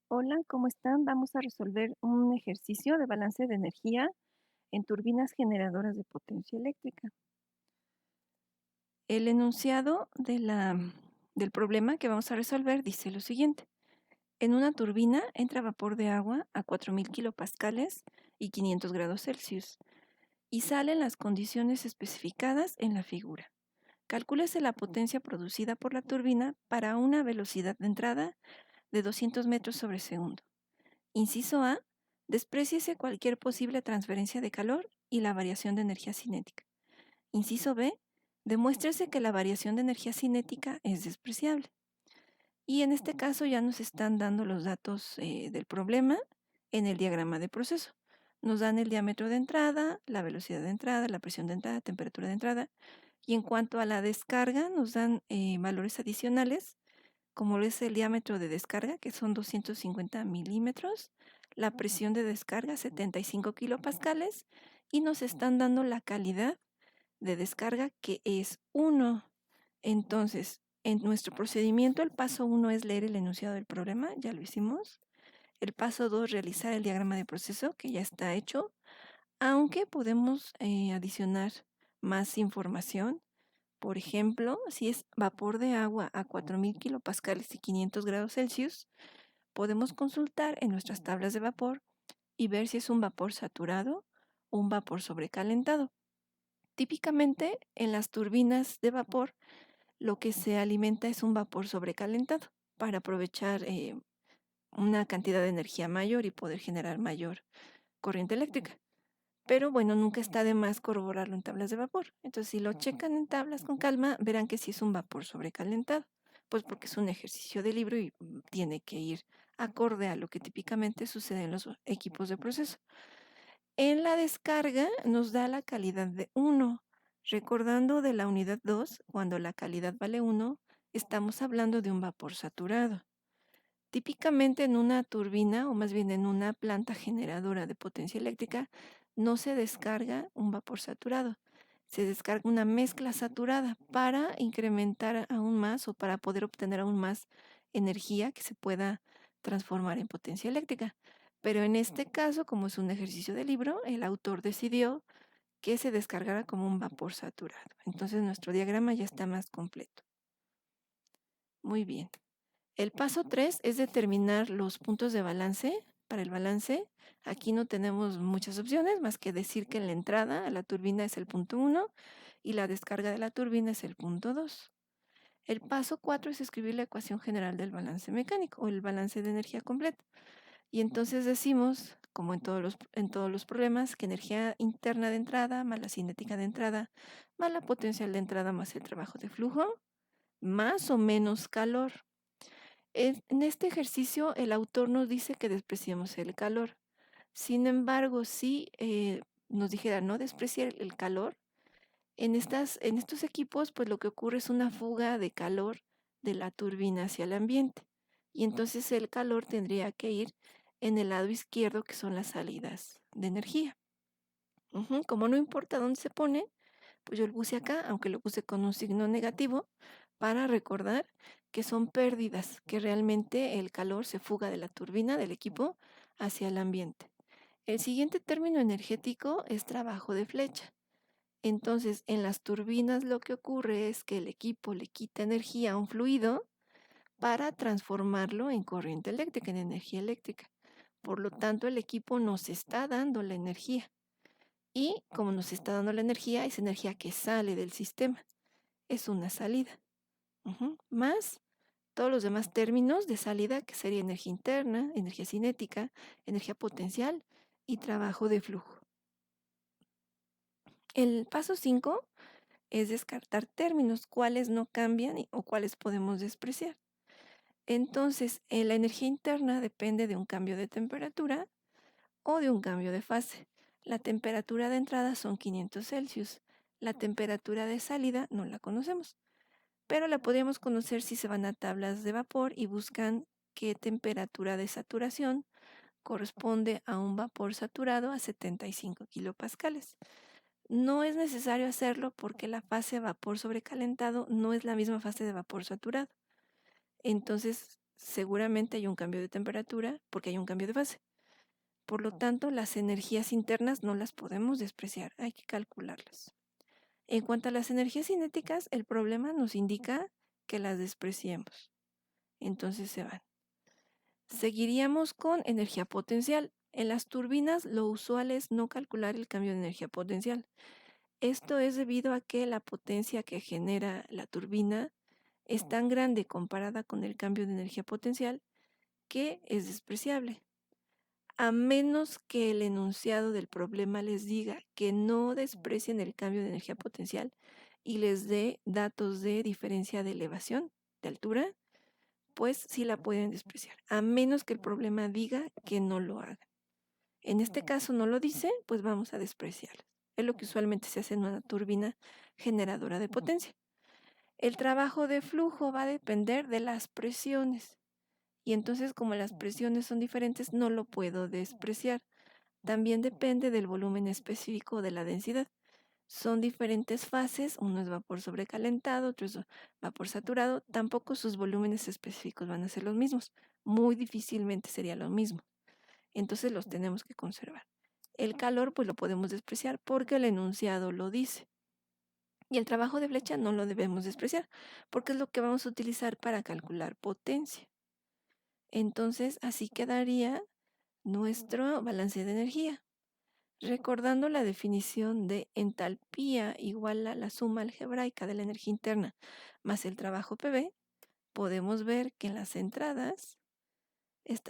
Hola, ¿cómo están? Vamos a resolver un ejercicio de balance de energía en turbinas generadoras de potencia eléctrica. El enunciado del problema que vamos a resolver dice lo siguiente. En una turbina entra vapor de agua a 4000 kilopascales y 500 grados Celsius y salen las condiciones especificadas en la figura. Calcúlese la potencia producida por la turbina para una velocidad de entrada de 200 metros sobre segundo. Inciso A. Despréciese cualquier posible transferencia de calor y la variación de energía cinética. Inciso B. Demuéstrese que la variación de energía cinética es despreciable. Y en este caso ya nos están dando los datos del problema en el diagrama de proceso. Nos dan el diámetro de entrada, la velocidad de entrada, la presión de entrada, temperatura de entrada. Y en cuanto a la descarga, nos dan valores adicionales como es el diámetro de descarga, que son 250 milímetros, la presión de descarga 75 kilopascales y nos están dando la calidad de descarga que es 1. Entonces, en nuestro procedimiento, el paso 1 es leer el enunciado del problema, ya lo hicimos. El paso 2, realizar el diagrama de proceso, que ya está hecho, aunque podemos adicionar más información. Por ejemplo, si es vapor de agua a 4000 kilopascales y 500 grados Celsius, podemos consultar en nuestras tablas de vapor y ver si es un vapor saturado o un vapor sobrecalentado. Típicamente, en las turbinas de vapor, lo que se alimenta es un vapor sobrecalentado para aprovechar una cantidad de energía mayor y poder generar mayor corriente eléctrica. Pero bueno, nunca está de más corroborarlo en tablas de vapor. Entonces, si lo checan en tablas con calma, verán que sí es un vapor sobrecalentado, pues porque es un ejercicio de libro y tiene que ir acorde a lo que típicamente sucede en los equipos de proceso. En la descarga nos da la calidad de 1. Recordando de la unidad 2, cuando la calidad vale 1, estamos hablando de un vapor saturado. Típicamente en una turbina, o más bien en una planta generadora de potencia eléctrica, no se descarga un vapor saturado, se descarga una mezcla saturada para incrementar aún más o para poder obtener aún más energía que se pueda transformar en potencia eléctrica. Pero en este caso, como es un ejercicio de libro, el autor decidió que se descargara como un vapor saturado. Entonces nuestro diagrama ya está más completo. Muy bien. El paso 3 es determinar los puntos de balance. Para el balance, aquí no tenemos muchas opciones más que decir que la entrada a la turbina es el punto 1 y la descarga de la turbina es el punto 2. El paso 4 es escribir la ecuación general del balance mecánico o el balance de energía completo. Y entonces decimos, como en todos los problemas, que energía interna de entrada más la cinética de entrada más la potencial de entrada más el trabajo de flujo más o menos calor. En este ejercicio, el autor nos dice que despreciemos el calor. Sin embargo, si nos dijera no despreciar el calor, en estos equipos, pues lo que ocurre es una fuga de calor de la turbina hacia el ambiente. Y entonces el calor tendría que ir en el lado izquierdo, que son las salidas de energía. Como no importa dónde se pone, pues yo lo puse acá, aunque lo puse con un signo negativo, para recordar que son pérdidas, que realmente el calor se fuga de la turbina del equipo hacia el ambiente. El siguiente término energético es trabajo de flecha. Entonces, en las turbinas lo que ocurre es que el equipo le quita energía a un fluido para transformarlo en corriente eléctrica, en energía eléctrica. Por lo tanto, el equipo nos está dando la energía. Y como nos está dando la energía, es energía que sale del sistema. Es una salida. Más todos los demás términos de salida, que sería energía interna, energía cinética, energía potencial y trabajo de flujo. El paso 5 es descartar términos, cuáles no cambian o cuáles podemos despreciar. Entonces, la energía interna depende de un cambio de temperatura o de un cambio de fase. La temperatura de entrada son 500 Celsius. La temperatura de salida no la conocemos, pero la podríamos conocer si se van a tablas de vapor y buscan qué temperatura de saturación corresponde a un vapor saturado a 75 kilopascales. No es necesario hacerlo porque la fase de vapor sobrecalentado no es la misma fase de vapor saturado. Entonces, seguramente hay un cambio de temperatura porque hay un cambio de fase. Por lo tanto, las energías internas no las podemos despreciar, hay que calcularlas. En cuanto a las energías cinéticas, el problema nos indica que las despreciemos. Entonces se van. Seguiríamos con energía potencial. En las turbinas lo usual es no calcular el cambio de energía potencial. Esto es debido a que la potencia que genera la turbina es tan grande comparada con el cambio de energía potencial que es despreciable. A menos que el enunciado del problema les diga que no desprecien el cambio de energía potencial y les dé datos de diferencia de elevación, de altura, pues sí la pueden despreciar, a menos que el problema diga que no lo hagan. En este caso no lo dice, pues vamos a despreciarlas. Es lo que usualmente se hace en una turbina generadora de potencia. El trabajo de flujo va a depender de las presiones. Y entonces, como las presiones son diferentes, no lo puedo despreciar. También depende del volumen específico de la densidad. Son diferentes fases, uno es vapor sobrecalentado, otro es vapor saturado. Tampoco sus volúmenes específicos van a ser los mismos. Muy difícilmente sería lo mismo. Entonces los tenemos que conservar. El calor, pues lo podemos despreciar porque el enunciado lo dice. Y el trabajo de flecha no lo debemos despreciar porque es lo que vamos a utilizar para calcular potencia. Entonces, así quedaría nuestro balance de energía. Recordando la definición de entalpía igual a la suma algebraica de la energía interna más el trabajo PV, podemos ver que en las entradas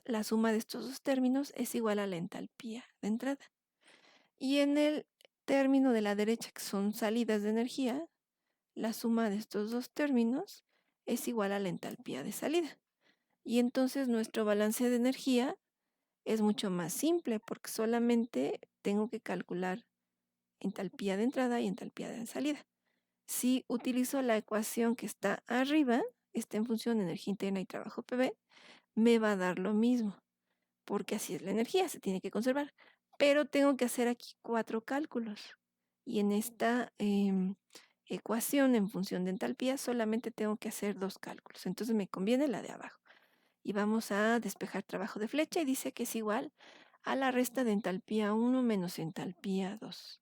la suma de estos dos términos es igual a la entalpía de entrada. Y en el término de la derecha, que son salidas de energía, la suma de estos dos términos es igual a la entalpía de salida. Y entonces nuestro balance de energía es mucho más simple porque solamente tengo que calcular entalpía de entrada y entalpía de salida. Si utilizo la ecuación que está arriba, está en función de energía interna y trabajo PV, me va a dar lo mismo, porque así es la energía, se tiene que conservar. Pero tengo que hacer aquí 4 cálculos. Y en esta ecuación en función de entalpía solamente tengo que hacer 2 cálculos. Entonces me conviene la de abajo. Y vamos a despejar trabajo de flecha y dice que es igual a la resta de entalpía 1 menos entalpía 2.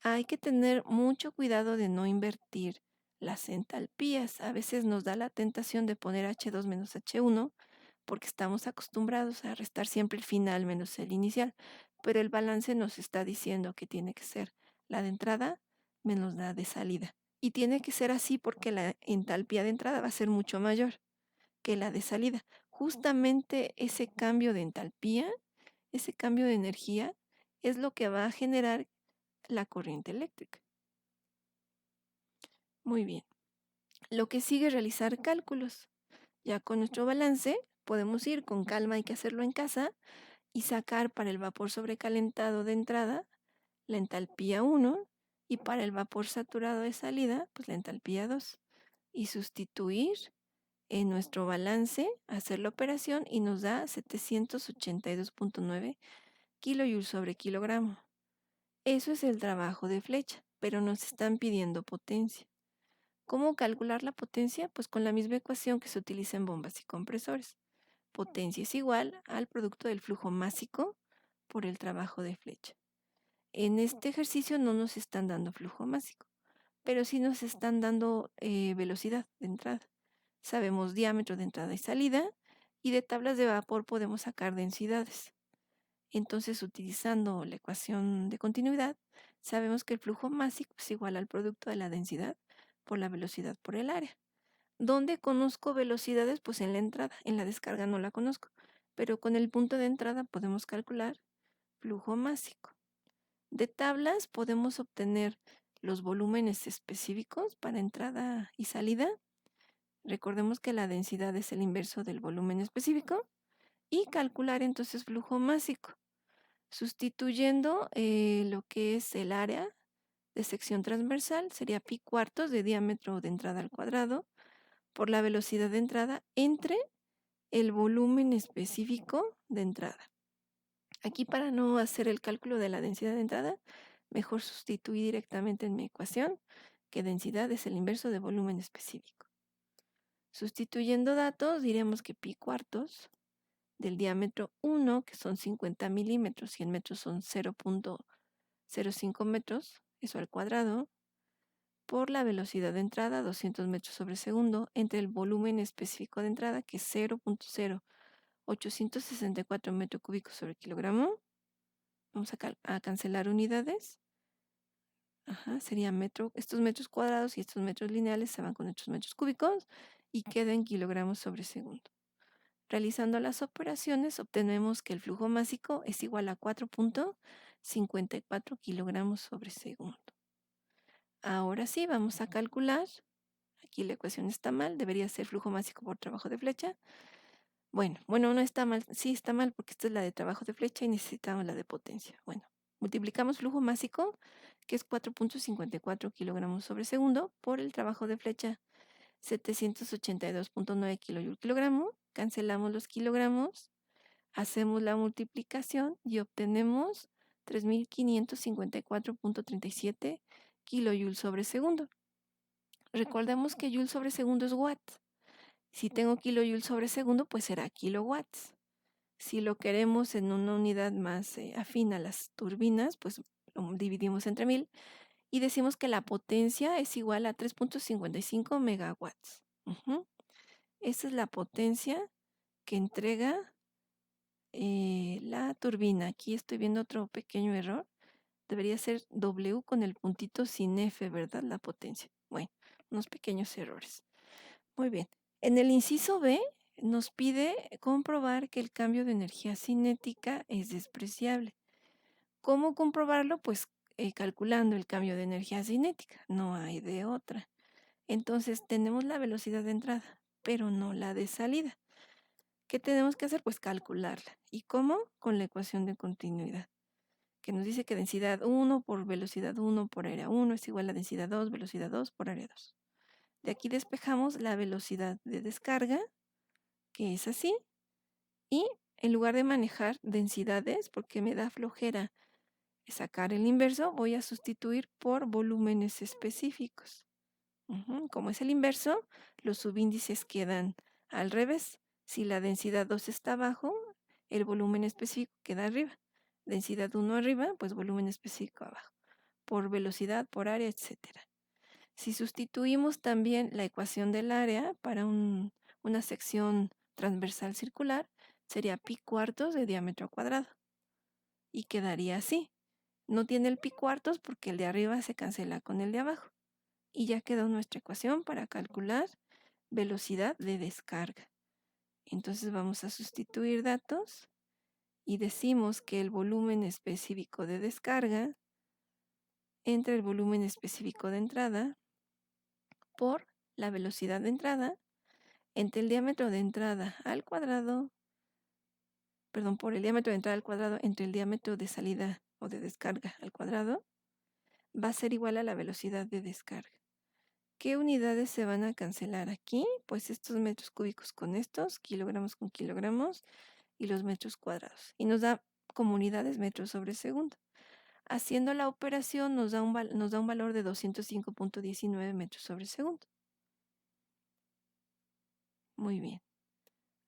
Hay que tener mucho cuidado de no invertir las entalpías. A veces nos da la tentación de poner H2 menos H1 porque estamos acostumbrados a restar siempre el final menos el inicial, pero el balance nos está diciendo que tiene que ser la de entrada menos la de salida. Y tiene que ser así porque la entalpía de entrada va a ser mucho mayor que la de salida. Justamente ese cambio de entalpía, ese cambio de energía, es lo que va a generar la corriente eléctrica. Muy bien. Lo que sigue es realizar cálculos. Ya con nuestro balance podemos ir con calma, hay que hacerlo en casa, y sacar para el vapor sobrecalentado de entrada la entalpía 1 y para el vapor saturado de salida, pues la entalpía 2. Y sustituir en nuestro balance, hacer la operación y nos da 782.9 kilojoules sobre kilogramo. Eso es el trabajo de flecha, pero nos están pidiendo potencia. ¿Cómo calcular la potencia? Pues con la misma ecuación que se utiliza en bombas y compresores. Potencia es igual al producto del flujo másico por el trabajo de flecha. En este ejercicio no nos están dando flujo másico, pero sí nos están dando velocidad de entrada. Sabemos diámetro de entrada y salida y de tablas de vapor podemos sacar densidades. Entonces, utilizando la ecuación de continuidad, sabemos que el flujo másico es igual al producto de la densidad por la velocidad por el área. ¿Dónde conozco velocidades? Pues en la entrada, en la descarga no la conozco, pero con el punto de entrada podemos calcular flujo másico. De tablas podemos obtener los volúmenes específicos para entrada y salida. Recordemos que la densidad es el inverso del volumen específico y calcular entonces flujo másico, sustituyendo lo que es el área de sección transversal, sería pi cuartos de diámetro de entrada al cuadrado por la velocidad de entrada entre el volumen específico de entrada. Aquí, para no hacer el cálculo de la densidad de entrada, mejor sustituir directamente en mi ecuación que densidad es el inverso de volumen específico. Sustituyendo datos, diremos que pi cuartos del diámetro 1, que son 50 milímetros, 100 metros son 0.05 metros, eso al cuadrado, por la velocidad de entrada, 200 metros sobre segundo, entre el volumen específico de entrada, que es 0.0864 metros cúbicos sobre kilogramo. Vamos a cancelar unidades. Sería metro. Estos metros cuadrados y estos metros lineales se van con estos metros cúbicos y queda en kilogramos sobre segundo. Realizando las operaciones, obtenemos que el flujo másico es igual a 4.54 kilogramos sobre segundo. Ahora sí, vamos a calcular. Aquí la ecuación está mal, debería ser flujo másico por trabajo de flecha. Bueno, no está mal, sí está mal porque esta es la de trabajo de flecha y necesitamos la de potencia. Bueno, multiplicamos flujo másico, que es 4.54 kilogramos sobre segundo, por el trabajo de flecha, 782.9 kilojoule kilogramo. Cancelamos los kilogramos, hacemos la multiplicación y obtenemos 3.554.37 kilojoule sobre segundo. Recordemos que joule sobre segundo es watt. Si tengo kilojoule sobre segundo, pues será kilowatts. Si lo queremos en una unidad más afín a las turbinas, pues lo dividimos entre 1000 y decimos que la potencia es igual a 3.55 megawatts. Esa es la potencia que entrega la turbina. Aquí estoy viendo otro pequeño error. Debería ser W con el puntito sin F, ¿verdad? La potencia. Bueno, unos pequeños errores. Muy bien. En el inciso B nos pide comprobar que el cambio de energía cinética es despreciable. ¿Cómo comprobarlo? Pues calculando el cambio de energía cinética. No hay de otra. Entonces tenemos la velocidad de entrada, pero no la de salida. ¿Qué tenemos que hacer? Pues calcularla. ¿Y cómo? Con la ecuación de continuidad, que nos dice que densidad 1 por velocidad 1 por área 1 es igual a densidad 2, velocidad 2 por área 2. De aquí despejamos la velocidad de descarga, que es así, y en lugar de manejar densidades, porque me da flojera sacar el inverso, voy a sustituir por volúmenes específicos. Como es el inverso, los subíndices quedan al revés. Si la densidad 2 está abajo, el volumen específico queda arriba. Densidad 1 arriba, pues volumen específico abajo. Por velocidad, por área, etc. Si sustituimos también la ecuación del área para una sección transversal circular, sería pi cuartos de diámetro cuadrado. Y quedaría así. No tiene el pi cuartos porque el de arriba se cancela con el de abajo. Y ya quedó nuestra ecuación para calcular velocidad de descarga. Entonces vamos a sustituir datos y decimos que el volumen específico de descarga entre el volumen específico de entrada por la velocidad de entrada entre el diámetro de entrada al cuadrado, por el diámetro de entrada al cuadrado entre el diámetro de salida o de descarga al cuadrado, va a ser igual a la velocidad de descarga. ¿Qué unidades se van a cancelar aquí? Pues estos metros cúbicos con estos, kilogramos con kilogramos y los metros cuadrados. Y nos da como unidades metros sobre segundo. Haciendo la operación nos da un valor de 205.19 metros sobre segundo. Muy bien.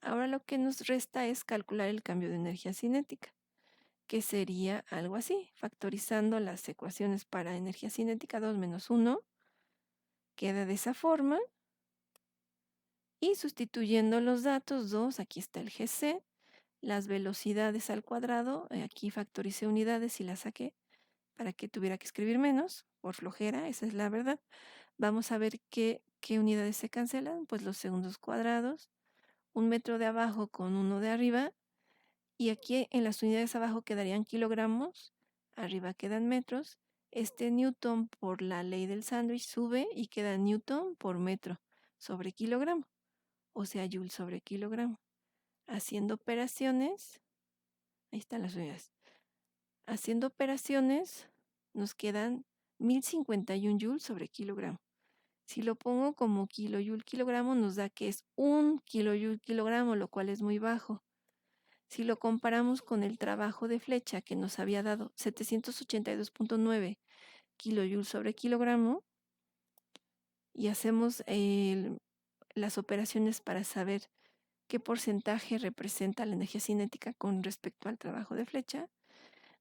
Ahora lo que nos resta es calcular el cambio de energía cinética, que sería algo así, factorizando las ecuaciones para energía cinética 2 menos 1, queda de esa forma, y sustituyendo los datos 2, aquí está el GC, las velocidades al cuadrado, aquí factoricé unidades y las saqué para que tuviera que escribir menos, por flojera, esa es la verdad. Vamos a ver qué unidades se cancelan, pues los segundos cuadrados, un metro de abajo con uno de arriba, y aquí en las unidades abajo quedarían kilogramos, arriba quedan metros. Este newton por la ley del sándwich sube y queda newton por metro sobre kilogramo, o sea, joule sobre kilogramo. Haciendo operaciones, ahí están las unidades. Haciendo operaciones nos quedan 1051 joules sobre kilogramo. Si lo pongo como kilojoule kilogramo nos da que es 1 kilojoule kilogramo, lo cual es muy bajo. Si lo comparamos con el trabajo de flecha que nos había dado 782.9 kilojoules sobre kilogramo y hacemos las operaciones para saber qué porcentaje representa la energía cinética con respecto al trabajo de flecha,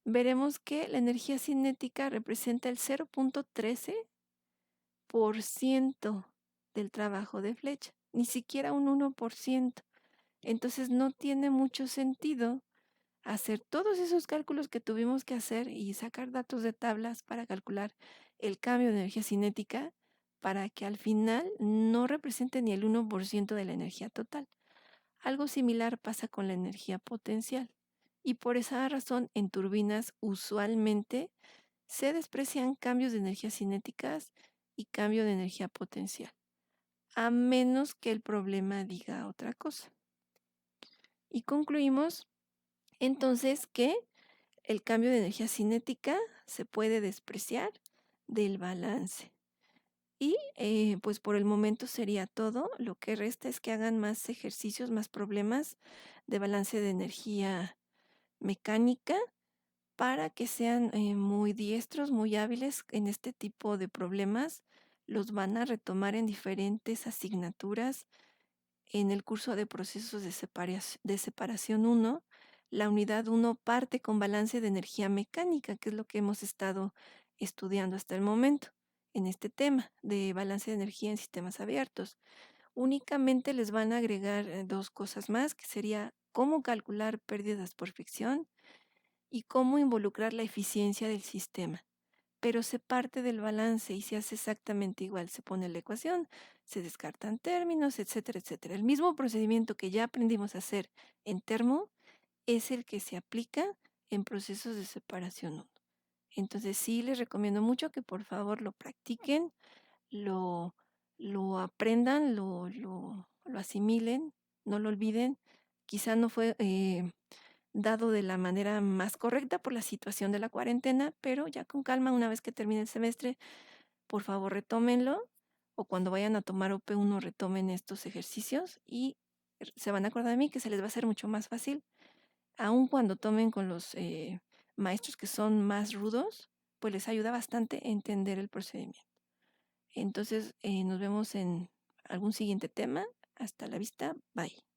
veremos que la energía cinética representa el 0.13% del trabajo de flecha, ni siquiera un 1%. Entonces no tiene mucho sentido hacer todos esos cálculos que tuvimos que hacer y sacar datos de tablas para calcular el cambio de energía cinética para que al final no represente ni el 1% de la energía total. Algo similar pasa con la energía potencial y por esa razón en turbinas usualmente se desprecian cambios de energía cinéticas y cambio de energía potencial, a menos que el problema diga otra cosa. Y concluimos entonces que el cambio de energía cinética se puede despreciar del balance. Y pues por el momento sería todo. Lo que resta es que hagan más ejercicios, más problemas de balance de energía mecánica para que sean muy diestros, muy hábiles en este tipo de problemas. Los van a retomar en diferentes asignaturas en el curso de procesos de separación 1. La unidad 1 parte con balance de energía mecánica, que es lo que hemos estado estudiando hasta el momento en este tema de balance de energía en sistemas abiertos. Únicamente les van a agregar dos cosas más, que sería cómo calcular pérdidas por fricción y cómo involucrar la eficiencia del sistema. Pero se parte del balance y se hace exactamente igual. Se pone la ecuación, se descartan términos, etcétera, etcétera. El mismo procedimiento que ya aprendimos a hacer en termo es el que se aplica en procesos de separación 1. Entonces sí les recomiendo mucho que por favor lo practiquen, lo, lo aprendan, lo asimilen, no lo olviden. Quizá no fue dado de la manera más correcta por la situación de la cuarentena, pero ya con calma, una vez que termine el semestre, por favor retómenlo o cuando vayan a tomar OP1 retomen estos ejercicios y se van a acordar de mí que se les va a hacer mucho más fácil, aun cuando tomen con los maestros que son más rudos, pues les ayuda bastante a entender el procedimiento. Entonces, nos vemos en algún siguiente tema. Hasta la vista. Bye.